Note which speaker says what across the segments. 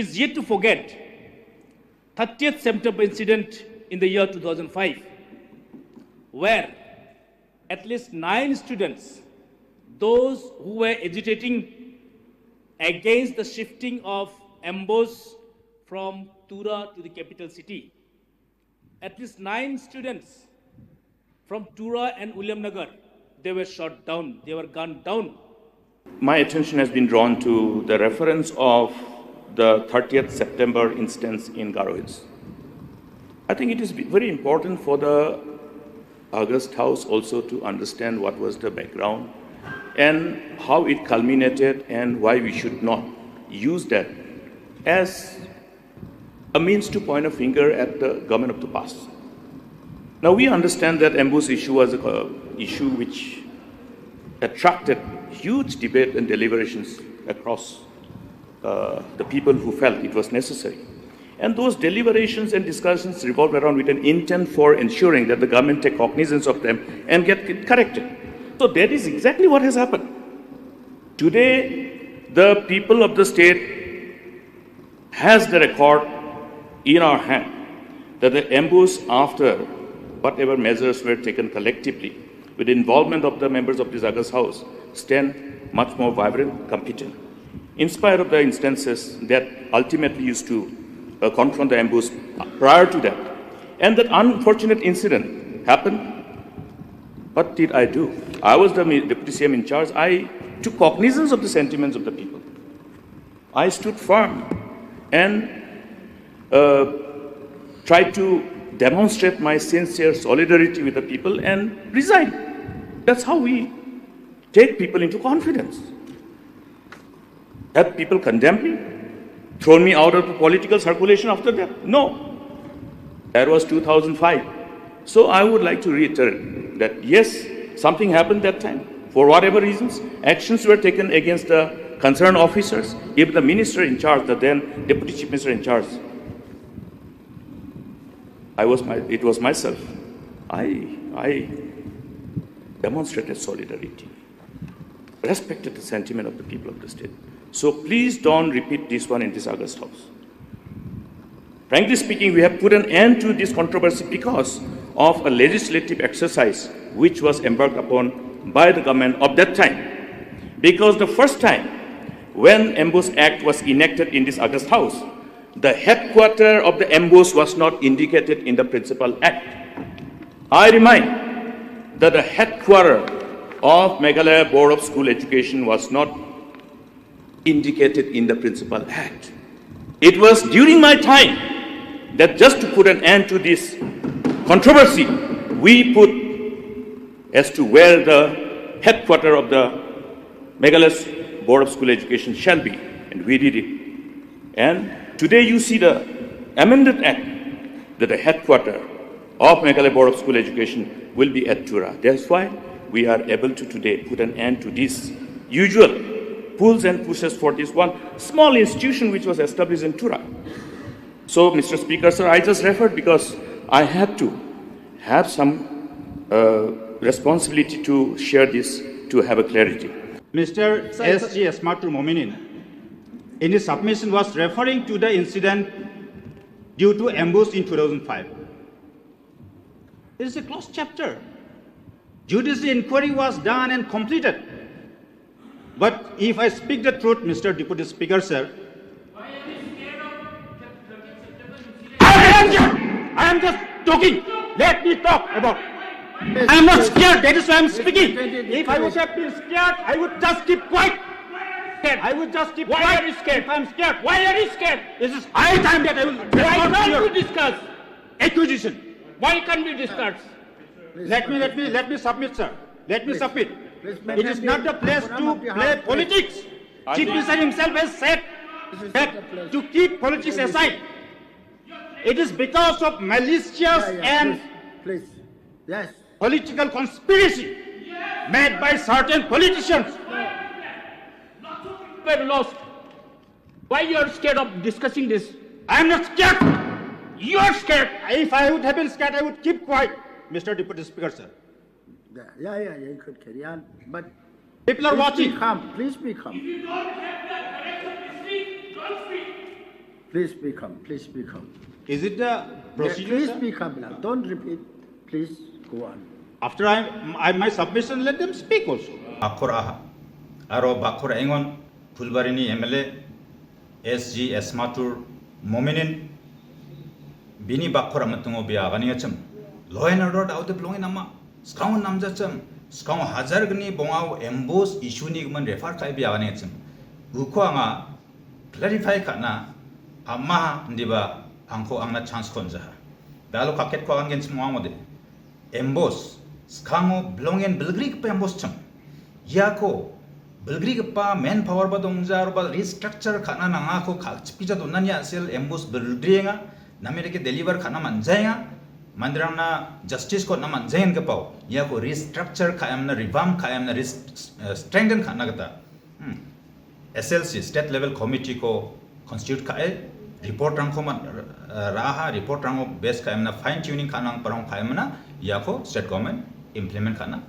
Speaker 1: is yet to forget 30th September incident in the year 2005, where at least 9 students, those who were agitating against the shifting of Ambos from Tura to the capital city, at least 9 students from Tura and Williamnagar, they were shot down, they were gunned down.
Speaker 2: My attention has been drawn to the reference of the 30th September instance in Garo Hills. I think it is very important for the August House also to understand what was the background and how it culminated and why we should not use that as a means to point a finger at the government of the past. Now we understand that Ambos issue was an issue which attracted huge debate and deliberations across the people who felt it was necessary. And those deliberations and discussions revolved around with an intent for ensuring that the government take cognizance of them and get it corrected. So that is exactly what has happened. Today, the people of the state has the record in our hand that the Ambos, after whatever measures were taken collectively, with the involvement of the members of this August House, stand much more vibrant, competent. In spite of the instances that ultimately used to confront the Ambos prior to that. And that unfortunate incident happened. What did I do? I was the Deputy CM in charge. I took cognizance of the sentiments of the people. I stood firm and tried to demonstrate my sincere solidarity with the people and resign. That's how we take people into confidence. Have people condemned me? Thrown me out of the political circulation after that? No. That was 2005. So I would like to reiterate that yes, something happened that time. For whatever reasons, actions were taken against the concerned officers, even the minister in charge, the then Deputy Chief Minister in charge. It was myself. I demonstrated solidarity, respected the sentiment of the people of the state. So please don't repeat this one in this August House. Frankly speaking, we have put an end to this controversy because of a legislative exercise which was embarked upon by the government of that time. Because the first time when Ambos Act was enacted in this August House, the headquarters of the Ambos was not indicated in the Principal Act. I remind that the headquarters of Meghalaya Board of School Education was not indicated in the Principal Act. It was during my time that just to put an end to this controversy, we put as to where the headquarters of the Meghalaya Board of School Education shall be, and we did it. And today you see the amended act that the headquarters of Meghalaya Board of School Education will be at Tura. That's why we are able to today put an end to this usual pulls and pushes for this one small institution which was established in Tura. So, Mr. Speaker, sir, I just referred because I had to have some responsibility to share this, to have a clarity.
Speaker 3: Mr. S.G. Esmatur Mominin, in his submission, was referring to the incident due to ambush in 2005. It is a closed chapter. Judicial inquiry was done and completed. But if I speak the truth, Mr. Deputy Speaker, sir, I am just talking. Let me talk about. I am not scared. That is why I am speaking. If I would have been scared, I would just keep quiet. I would just keep quiet.
Speaker 1: Why are you scared?
Speaker 3: If I am scared.
Speaker 1: Why are you scared?
Speaker 3: This is high time that I will.
Speaker 1: Why can't we discuss?
Speaker 3: Acquisition.
Speaker 1: Why can't we discuss?
Speaker 3: Let me submit, sir. Let me submit. It is not the place to play politics. Chief Minister himself has said that to keep politics aside. It is because of malicious and political conspiracy made by certain politicians.
Speaker 1: We're lost. Why you are scared of discussing this?
Speaker 3: I am not scared.
Speaker 1: You are scared.
Speaker 3: If I would have been scared, I would keep quiet, Mr. Deputy Speaker, sir.
Speaker 4: Yeah, you could carry on, but
Speaker 3: people are watching.
Speaker 4: Please be calm.
Speaker 1: If you don't have the correction to speak, don't speak.
Speaker 4: Please become. Please become.
Speaker 3: Is it the procedure?
Speaker 4: Please
Speaker 3: Sir?
Speaker 4: become now. Don't repeat. Please go on.
Speaker 3: After my submission, let them speak also.
Speaker 5: Bakura aro bakura engon Fulbarini MLA SG Esmatur Mominin Bini bakura matungo biaganiacham law and order out the blowing nama skang namjacham skang hazar gni bongao embos issue ni man refer kai biaganiacham ukwanga clarify kana amma ndiba angko angna chance konja dalo kaket ko angen smamode embos skango blongen belgrik pa embos cham yako belgrik pa manpower ba dongjar ba restructure khana nanga ko khachpija donanya sel embos beldrenga namereke deliver khana manjaya mandrangna justice ko naman jain ka pau yako restructure khayamna revamp khayamna strengthen khana gata SLC state level committee ko constitute khae report rang ko man raha report rang base khayamna fine tuning khana parang khayamna yako state government implement khana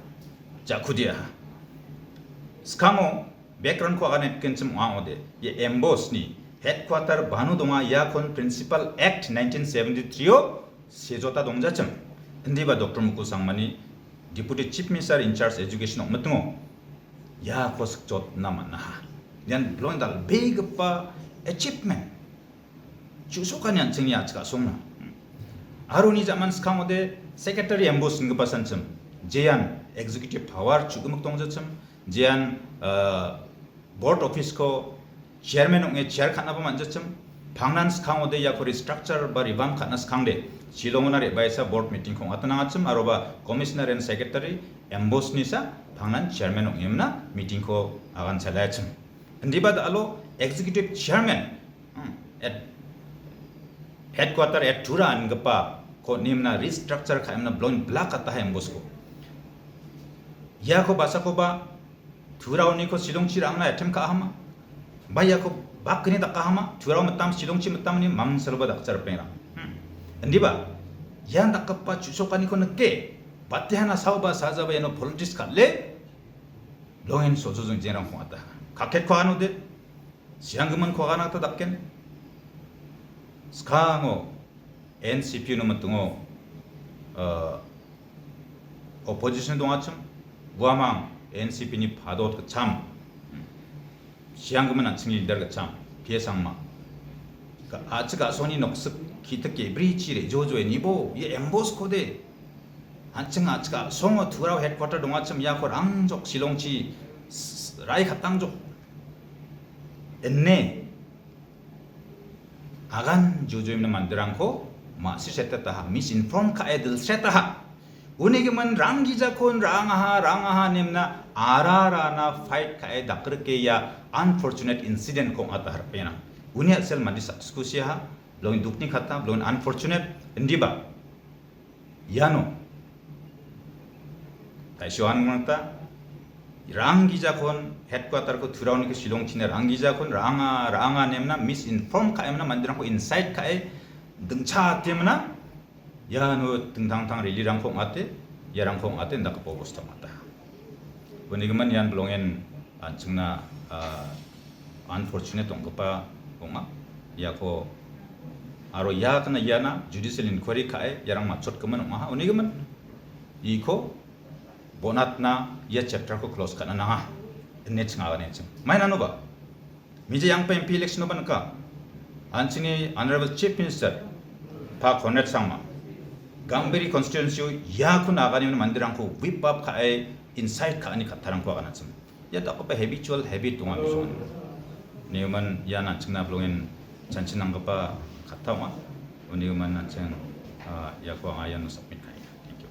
Speaker 5: jakudia skamo background ko agane kenchim waode ye embos ni headquarter banu donga yakon principal act 1973 o sejota dongjacham ndiba dr mukul sangmani deputy chief minister in charge education omtungo ya kosik jot namana yan blondal big pa achievement chusokan yan chingya chka songna aroni zaman skangode secretary embos ngpa sancham jean executive power chugumuk dongjacham jean board office ko chairman ong에 chair khana ba manjacham 방난 스강오데 야코리 스트럭처 바 리밤 카나 스강데 실롱오나레 바이사 보드 미팅 콩 아타나가쯤 아로바 커미셔너 앤 세크레터리 엠보스니사 방난 체어맨 옹임나 미팅 코 아간 살라쯤 인디바드 알로 executive chairman at headquarter at Tura angapa ko nimna restructure khaimna blown black ata embosco 야코 바사코바 Turaoni ko silongchirangna atem ka hama bayako bakni dakahama turau matam silongchi matam ni mamsalba dakchar pera ndiba yan dakappa chusokani ko nakke batte hana sauba sajaba eno politics kalle lohen sojo중 제랑 공하다 각켓 거 하는데 시ang금은 거 하나 또 dakken 스강오 NCP 놈은 뚱어 opposition 동아쯤 무아망 NCP 니 봐도 참 시ang금은 안 챙길 들 참 비해상마 그 아츠가 손이 녹습 기특게 브리치레 조조에 니보 이 엠보스 코데 한층 아츠가 송어 두라우 헤드쿼터 동아쯤 야코 랑족 실롱치 라이카 땅족 엔네 아간 조조임나 만들랑코 마시세타타 미스인폼 카에들 세타하 우네게만 랑기자콘 랑아하 nemna ararana fight kae dakrke ya unfortunate incident ko ata harpena unia sel mandi skusia blong dukni khata blong unfortunate ndiba yano kaishoan manta 랑기자콘 headquarter ko thurauni ke silongchine 랑기자콘 랑아 nemna misinform kaemna mandirang ko inside kae dengcha temna 야노 등당당 릴리랑콩 아테 야랑콩 아테 나가 보고 스타마다 보니그만 얀 블롱엔 안증나 unfortunate 동급바 공마 야코 아로 야kana 야나 judicial inquiry 카에 야랑 맞췄 그만 마 오니그만 이코 보낫나 야 챕터 코 클로즈 카나 나가 네칭아가네 칭 마이나노바 미제 양파 MP election 오바니까 안칭이 honorable chief minister 박 권넷 상마 Gamberi constituency ya kun agani mandirang ko whip up kae inside ka ani kataran ko agana chum ya ta ko habitual habit tunga biso ni man ya na chingna blongin chanchinang pa katawa oni man na chang ya ko ayan submit kai thank you